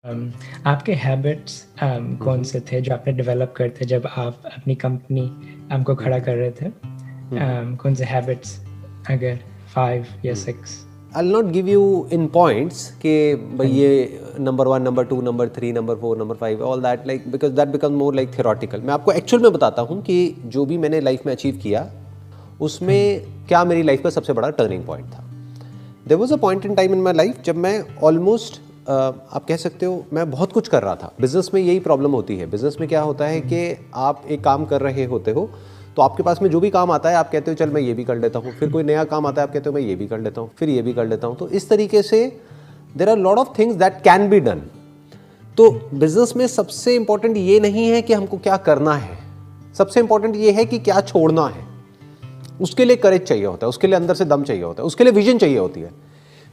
आपके हैबिट्स कौन से थे जो आपने डेवलप करते जब आप अपनी कंपनी को खड़ा कर रहे थे? कौन से हैबिट्स, अगर 5 या 6? I'll not give you in points कि भाई ये number 1, number 2, number 3, number 4, number 5, all that, like because that becomes more like theoretical. मैं आपको एक्चुअल में बताता हूँ कि जो भी मैंने लाइफ में अचीव किया उसमें क्या मेरी लाइफ का सबसे बड़ा टर्निंग पॉइंट था. There was a point in time in my life जब मैं ऑलमोस्ट आप कह सकते हो मैं बहुत कुछ कर रहा था. बिजनेस में यही प्रॉब्लम होती है. बिजनेस में क्या होता है कि आप एक काम कर रहे होते हो तो आपके पास में जो भी काम आता है आप कहते हो चल मैं ये भी कर लेता हूँ, फिर कोई नया काम आता है आप कहते हो मैं ये भी कर लेता हूँ, फिर ये भी कर लेता हूँ. तो इस तरीके से there are lot of things that can be done. तो बिजनेस में सबसे इंपॉर्टेंट ये नहीं है कि हमको क्या करना है, सबसे इंपॉर्टेंट ये है कि क्या छोड़ना है. उसके लिए करेज चाहिए होता है, उसके लिए अंदर से दम चाहिए होता है, उसके लिए विजन चाहिए होती है.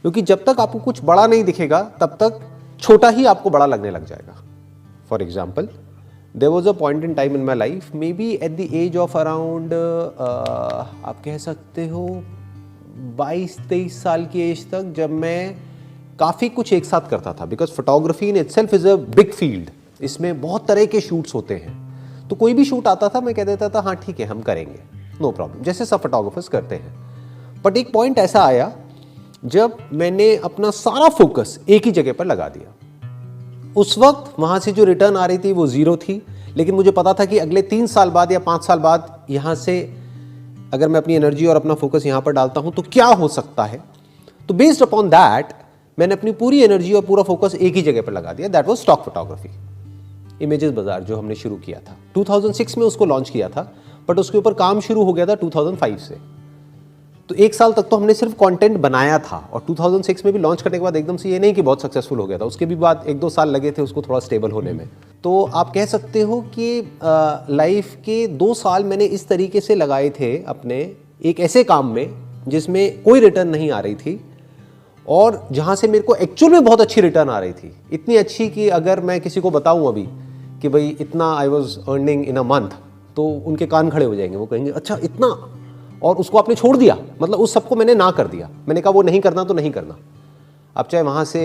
क्योंकि जब तक आपको कुछ बड़ा नहीं दिखेगा तब तक छोटा ही आपको बड़ा लगने लग जाएगा. For example, there was a point in time in my life, maybe at the age of around आप कह सकते हो 22-23 साल की एज तक, जब मैं काफ़ी कुछ एक साथ करता था. Because photography in itself is a big field. इसमें बहुत तरह के शूट्स होते हैं. तो कोई भी शूट आता था मैं कह देता था हाँ ठीक है हम करेंगे, नो प्रॉब्लम, जैसे सब फोटोग्राफर्स करते हैं. बट एक पॉइंट ऐसा आया जब मैंने अपना सारा फोकस एक ही जगह पर लगा दिया. उस वक्त वहाँ से जो रिटर्न आ रही थी वो ज़ीरो थी. लेकिन मुझे पता था कि अगले 3 साल बाद या 5 साल बाद यहाँ से अगर मैं अपनी एनर्जी और अपना फोकस यहाँ पर डालता हूँ तो क्या हो सकता है. तो बेस्ड अपॉन दैट मैंने अपनी पूरी एनर्जी और पूरा फोकस एक ही जगह पर लगा दिया. That was stock photography, images बाजार जो हमने शुरू किया था. 2006 में उसको लॉन्च किया था, बट उसके ऊपर काम शुरू हो गया था 2005 से. तो 1 साल तक तो हमने सिर्फ कंटेंट बनाया था. और 2006 में भी लॉन्च करने के बाद एकदम से ये नहीं कि बहुत सक्सेसफुल हो गया था, उसके भी बाद 1-2 साल लगे थे उसको थोड़ा स्टेबल होने में. तो आप कह सकते हो कि लाइफ के 2 साल मैंने इस तरीके से लगाए थे अपने एक ऐसे काम में जिसमें कोई रिटर्न नहीं आ रही थी और जहाँ से मेरे को एक्चुअल में बहुत अच्छी रिटर्न आ रही थी. इतनी अच्छी कि अगर मैं किसी को बताऊँ अभी कि भाई इतना I was earning in a month, तो उनके कान खड़े हो जाएंगे. वो कहेंगे अच्छा इतना, और उसको आपने छोड़ दिया. मतलब उस सबको मैंने ना कर दिया. मैंने कहा वो नहीं करना तो नहीं करना. अब चाहे वहाँ से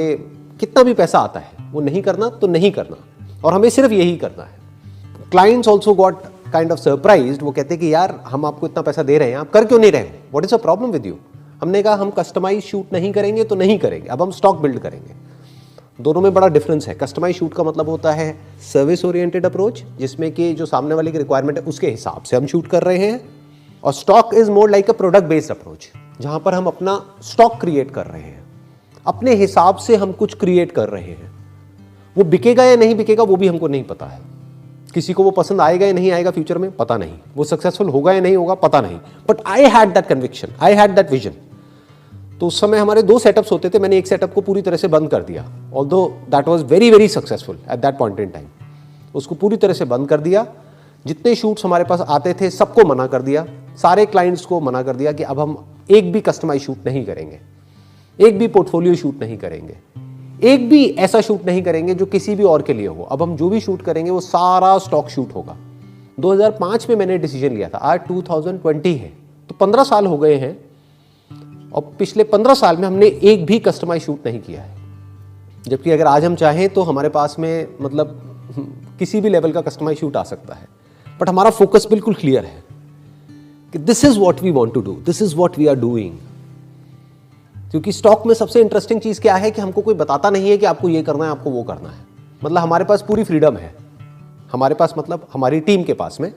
कितना भी पैसा आता है, वो नहीं करना तो नहीं करना, और हमें सिर्फ यही करना है. Clients also got kind of surprised. वो कहते हैं कि यार हम आपको इतना पैसा दे रहे हैं, आप कर क्यों नहीं रहे हो, what is a problem with you. हमने कहा हम कस्टमाइज शूट नहीं करेंगे तो नहीं करेंगे, अब हम स्टॉक बिल्ड करेंगे. दोनों में बड़ा डिफरेंस है. कस्टमाइज शूट का मतलब होता है सर्विस ओरिएंटेड अप्रोच, जिसमें कि जो सामने वाले की रिक्वायरमेंट है उसके हिसाब से हम शूट कर रहे हैं. और stock is more like a product based approach, जहां पर हम अपना स्टॉक क्रिएट कर रहे हैं, अपने हिसाब से हम कुछ क्रिएट कर रहे हैं. वो बिकेगा या नहीं बिकेगा वो भी हमको नहीं पता है. किसी को वो पसंद आएगा या नहीं आएगा फ्यूचर में पता नहीं, वो सक्सेसफुल होगा या नहीं होगा पता नहीं. But I had that conviction, I had that vision. तो उस समय हमारे 2 सेटअप्स होते थे. मैंने एक सेटअप को पूरी तरह से बंद कर दिया, although that was very very successful at that point in time. उसको पूरी तरह से बंद कर दिया. जितने शूट्स हमारे पास आते थे सबको मना कर दिया, सारे क्लाइंट्स को मना कर दिया कि अब हम एक भी कस्टमाइज शूट नहीं करेंगे, एक भी पोर्टफोलियो शूट नहीं करेंगे, एक भी ऐसा शूट नहीं करेंगे जो किसी भी और के लिए हो. अब हम जो भी शूट करेंगे वो सारा स्टॉक शूट होगा. 2005 में मैंने डिसीजन लिया था. आज 2020 है, तो 15 साल हो गए हैं, और पिछले 15 साल में हमने एक भी कस्टमाइज शूट नहीं किया है. जबकि अगर आज हम चाहें तो हमारे पास में मतलब किसी भी लेवल का कस्टमाइज शूट आ सकता है. बट हमारा फोकस बिल्कुल क्लियर है कि this is what we want to do, this is what we are doing. क्योंकि स्टॉक में सबसे इंटरेस्टिंग चीज क्या है कि हमको कोई बताता नहीं है कि आपको ये करना है, आपको वो करना है. मतलब हमारे पास पूरी फ्रीडम है. हमारे पास मतलब हमारी टीम के पास में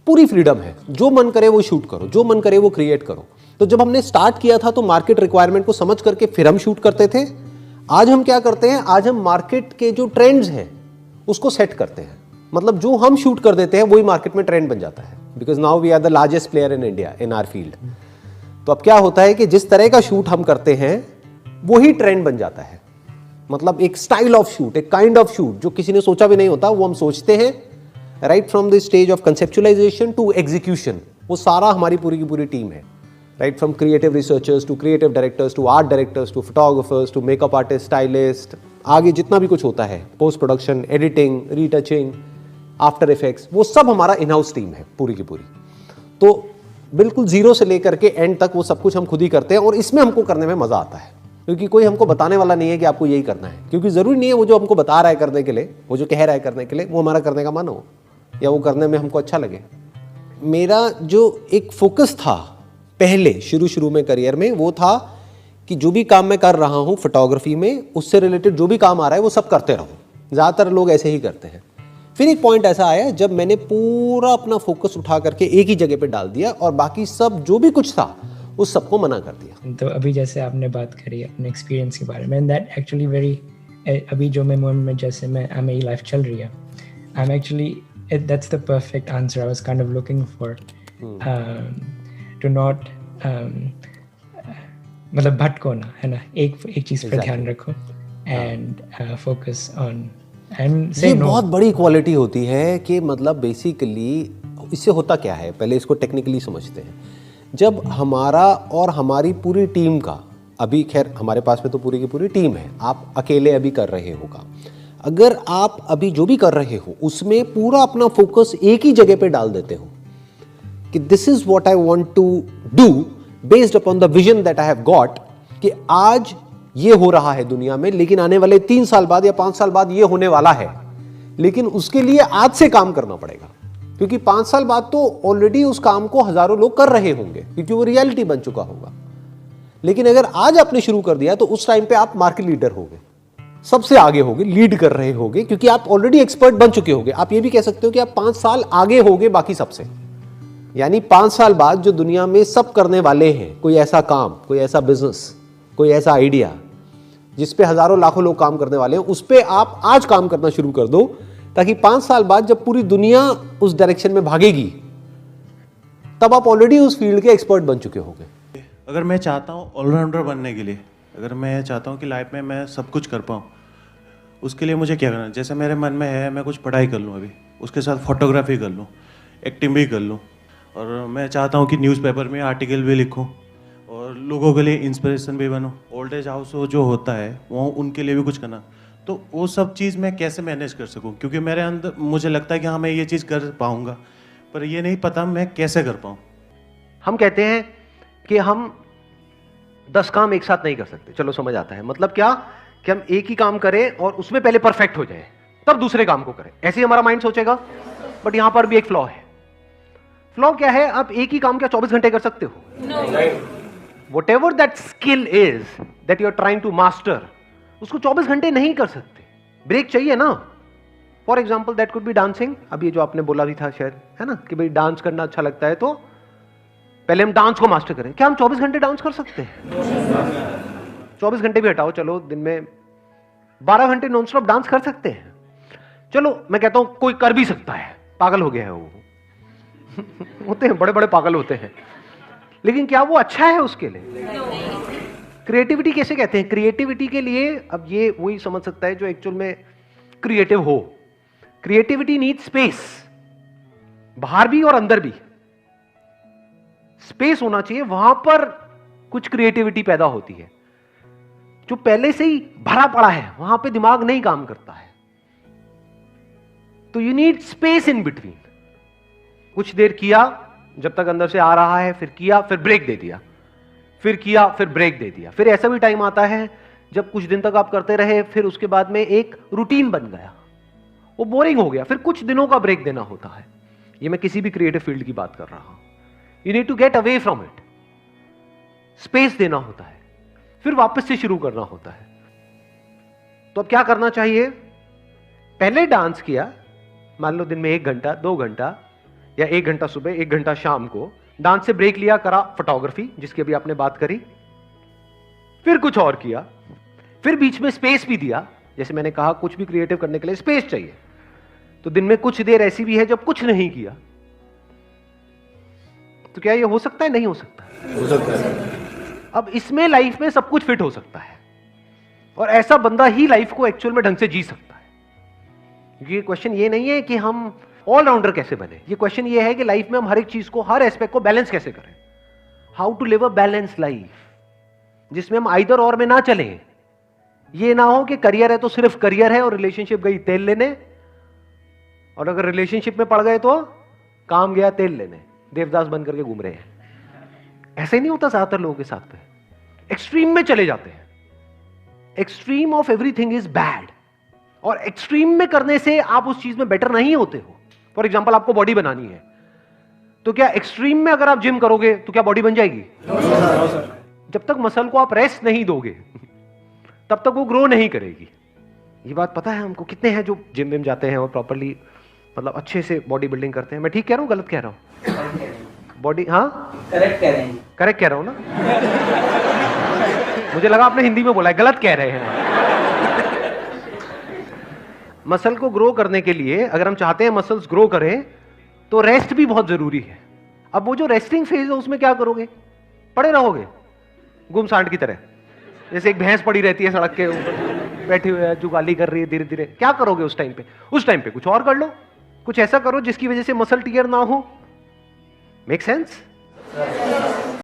पूरी फ्रीडम है. जो मन करे वो शूट करो, जो मन करे वो क्रिएट करो. तो जब हमने स्टार्ट किया था तो मार्केट रिक्वायरमेंट को समझ करके फिर हम शूट करते थे. आज हम क्या करते हैं, आज हम मार्केट के जो ट्रेंड्स हैं उसको सेट करते हैं. मतलब जो हम शूट कर देते हैं वही मार्केट में ट्रेंड बन जाता है. Because now we are the largest player in India in our field. तो अब क्या होता है कि जिस तरह का शूट हम करते हैं वही ट्रेंड बन जाता है. मतलब एक स्टाइल ऑफ शूट, एक काइंड ऑफ शूट जो किसी ने सोचा भी नहीं होता, वो हम सोचते हैं. Right from the stage of conceptualization to execution, वो सारा हमारी पूरी की पूरी टीम है. Right from creative researchers to creative directors to art directors to photographers to makeup artist, stylist, आगे जितना भी कुछ होता है, post production, editing, retouching, after effects, वो सब हमारा इन हाउस टीम है पूरी की पूरी. तो बिल्कुल जीरो से लेकर के एंड तक वो सब कुछ हम खुद ही करते हैं, और इसमें हमको करने में मजा आता है. क्योंकि कोई हमको बताने वाला नहीं है कि आपको यही करना है, क्योंकि ज़रूरी नहीं है वो जो हमको बता रहा है करने के लिए, वो जो कह रहा है करने के लिए, वो हमारा करने का मन हो या वो करने में हमको अच्छा लगे। मेरा जो एक फोकस था पहले शुरू में करियर में, वो था कि जो भी काम मैं कर रहा हूँ फोटोग्राफी में, उससे रिलेटेड जो भी काम आ रहा है वो सब करते रहो। ज़्यादातर लोग ऐसे ही करते हैं। फिर एक पॉइंट ऐसा आया जब मैंने पूरा अपना फोकस उठा करके एक ही जगह पे डाल दिया और बाकी सब जो भी कुछ था उस सबको मना कर दिया। तो अभी जैसे आपने बात करी अपने एक्सपीरियंस के बारे में, दैट एक्चुअली वेरी, अभी जो मैं मोमेंट में जैसे मेरी लाइफ चल रही है, I am actually, that's the perfect answer I was kind of looking for, to not मतलब भटको ना, है ना, एक चीज़ पर ध्यान रखो एंड फोकस ऑन एंड से। ये बहुत बड़ी क्वालिटी होती है कि मतलब बेसिकली इससे होता क्या है, पहले इसको टेक्निकली समझते हैं। जब हमारा और हमारी पूरी टीम का, अभी खैर हमारे पास में तो पूरी की पूरी टीम है, आप अकेले अभी कर रहे हो काम, अगर आप अभी जो भी कर रहे हो उसमें पूरा अपना फोकस एक ही जगह पे डाल देते हो कि this is what I want to do based upon the vision that I have got, कि आज ये हो रहा है दुनिया में, लेकिन आने वाले 3 साल बाद या 5 साल बाद ये होने वाला है, लेकिन उसके लिए आज से काम करना पड़ेगा, क्योंकि 5 साल बाद तो ऑलरेडी उस काम को हजारों लोग कर रहे होंगे क्योंकि वो रियलिटी बन चुका होगा। लेकिन अगर आज आपने शुरू कर दिया तो उस टाइम पे आप मार्केट लीडर होगे, सबसे आगे होगे, लीड कर रहे होगे, क्योंकि आप ऑलरेडी एक्सपर्ट बन चुके होगे। आप ये भी कह सकते हो कि आप 5 साल आगे होगे बाकी सबसे, यानी 5 साल बाद जो दुनिया में सब करने वाले हैं, कोई ऐसा काम, कोई ऐसा बिजनेस, कोई ऐसा आइडिया जिस पे हजारों लाखों लोग काम करने वाले हैं, उस पे आप आज काम करना शुरू कर दो, ताकि 5 साल बाद जब पूरी दुनिया उस डायरेक्शन में भागेगी तब आप ऑलरेडी उस फील्ड के एक्सपर्ट बन चुके होंगे। अगर मैं चाहता हूँ ऑलराउंडर बनने के लिए, अगर मैं चाहता हूँ कि लाइफ में मैं सब कुछ कर पाऊँ, उसके लिए मुझे क्या करना है? जैसे मेरे मन में है मैं कुछ पढ़ाई कर लूँ, अभी उसके साथ फोटोग्राफी कर लूँ, एक्टिंग भी कर लूँ, और मैं चाहता हूँ कि न्यूज़पेपर में आर्टिकल भी लिखूँ और लोगों के लिए इंस्पिरेशन भी बनूँ। ओल्ड एज हाउस जो होता है वो उनके लिए भी कुछ करना, तो वो सब चीज़ मैं कैसे मैनेज कर सकूँ? क्योंकि मेरे अंदर मुझे लगता है कि हाँ मैं ये चीज़ कर पाऊँगा, पर ये नहीं पता मैं कैसे कर पाऊँ। हम कहते हैं कि हम 10 काम एक साथ नहीं कर सकते, चलो समझ आता है। मतलब क्या कि हम एक ही काम करें और उसमें पहले परफेक्ट हो जाए तब दूसरे काम को करें, ऐसे ही हमारा माइंड सोचेगा। बट यहां पर भी एक फ्लॉ है। फ्लॉ क्या है? आप एक ही काम क्या 24 घंटे कर सकते हो? Whatever that skill is that you are trying to master, उसको 24 घंटे नहीं कर सकते, ब्रेक चाहिए ना। For example that could be dancing. अभी जो आपने बोला भी था शायद, है ना, कि भाई डांस करना अच्छा लगता है, तो पहले हम डांस को मास्टर करें। क्या हम 24 घंटे डांस कर सकते हैं? 24 घंटे भी हटाओ, चलो दिन में 12 घंटे नॉन स्टॉप डांस कर सकते हैं। चलो मैं कहता हूं कोई कर भी सकता है, पागल हो गया है वो होते हैं, बड़े बड़े पागल होते हैं, लेकिन क्या वो अच्छा है उसके लिए? क्रिएटिविटी कैसे कहते हैं? क्रिएटिविटी के लिए अब ये वही समझ सकता है जो एक्चुअल में क्रिएटिव हो। क्रिएटिविटी नीड स्पेस, बाहर भी और अंदर भी स्पेस होना चाहिए, वहां पर कुछ क्रिएटिविटी पैदा होती है। जो पहले से ही भरा पड़ा है वहां पे दिमाग नहीं काम करता है, तो you need space in between. कुछ देर किया जब तक अंदर से आ रहा है, फिर किया, फिर ब्रेक दे दिया, फिर किया, फिर ब्रेक दे दिया। फिर ऐसा भी टाइम आता है जब कुछ दिन तक आप करते रहे, फिर उसके बाद में एक रूटीन बन गया, वो बोरिंग हो गया, फिर कुछ दिनों का ब्रेक देना होता है। ये मैं किसी भी क्रिएटिव फील्ड की बात कर रहा हूं। You need to get away from it, space देना होता है, फिर वापस से शुरू करना होता है। तो अब क्या करना चाहिए? पहले डांस किया, मान लो दिन में 1 घंटा 2 घंटा या 1 घंटा सुबह 1 घंटा शाम को, डांस से ब्रेक लिया, करा फोटोग्राफी जिसकी अभी आपने बात करी, फिर कुछ और किया, फिर बीच में स्पेस भी दिया। जैसे मैंने कहा कुछ भी क्रिएटिव करने के लिए स्पेस चाहिए, तो दिन में कुछ देर ऐसी भी है जब कुछ नहीं किया। तो क्या ये हो सकता है? नहीं हो सकता? हो सकता है। अब इसमें लाइफ में सब कुछ फिट हो सकता है, और ऐसा बंदा ही लाइफ को एक्चुअल में ढंग से जी सकता है। ये क्वेश्चन ये नहीं है कि हम ऑलराउंडर कैसे बने, ये क्वेश्चन ये है कि लाइफ में हम हर एक चीज को, हर एस्पेक्ट को बैलेंस कैसे करें। How to live a balance life, जिसमें हम आइदर और में ना चलें। ये ना हो कि करियर है तो सिर्फ करियर है और रिलेशनशिप गई तेल लेने, और अगर रिलेशनशिप में पड़ गए तो काम गया तेल लेने, देवदास बन करके घूम रहे हैं। ऐसे नहीं होता ज्यादातर लोगों के साथ में, एक्सट्रीम में चले जाते हैं। Extreme of everything is bad, और एक्सट्रीम में करने से आप उस चीज में बेटर नहीं होते हो। फॉर एग्जाम्पल, आपको बॉडी बनानी है, तो क्या एक्सट्रीम में अगर आप जिम करोगे तो क्या बॉडी बन जाएगी? जब तक मसल को आप रेस्ट नहीं दोगे तब तक वो ग्रो नहीं करेगी। ये बात पता है हमको? कितने हैं जो जिम विम जाते हैं और प्रॉपरली मतलब अच्छे से बॉडी बिल्डिंग करते हैं? मैं ठीक कह रहा हूँ, गलत कह रहा हूँ? बॉडी, हाँ करेक्ट कह रहे हैं, करेक्ट कह रहा हूँ ना? मुझे लगा आपने हिंदी में बोला है, गलत कह रहे हैं। मसल को ग्रो करने के लिए अगर हम चाहते हैं मसल्स ग्रो करें तो रेस्ट भी बहुत जरूरी है। अब वो जो रेस्टिंग फेज है उसमें क्या करोगे? पड़े रहोगे गुमसांड की तरह, जैसे एक भैंस पड़ी रहती है सड़क के ऊपर, बैठी हुई है, जुगाली कर रही है धीरे धीरे। क्या करोगे उस टाइम पे? उस टाइम पे कुछ और कर लो, कुछ ऐसा करो जिसकी वजह से मसल टियर ना हो। Make sense?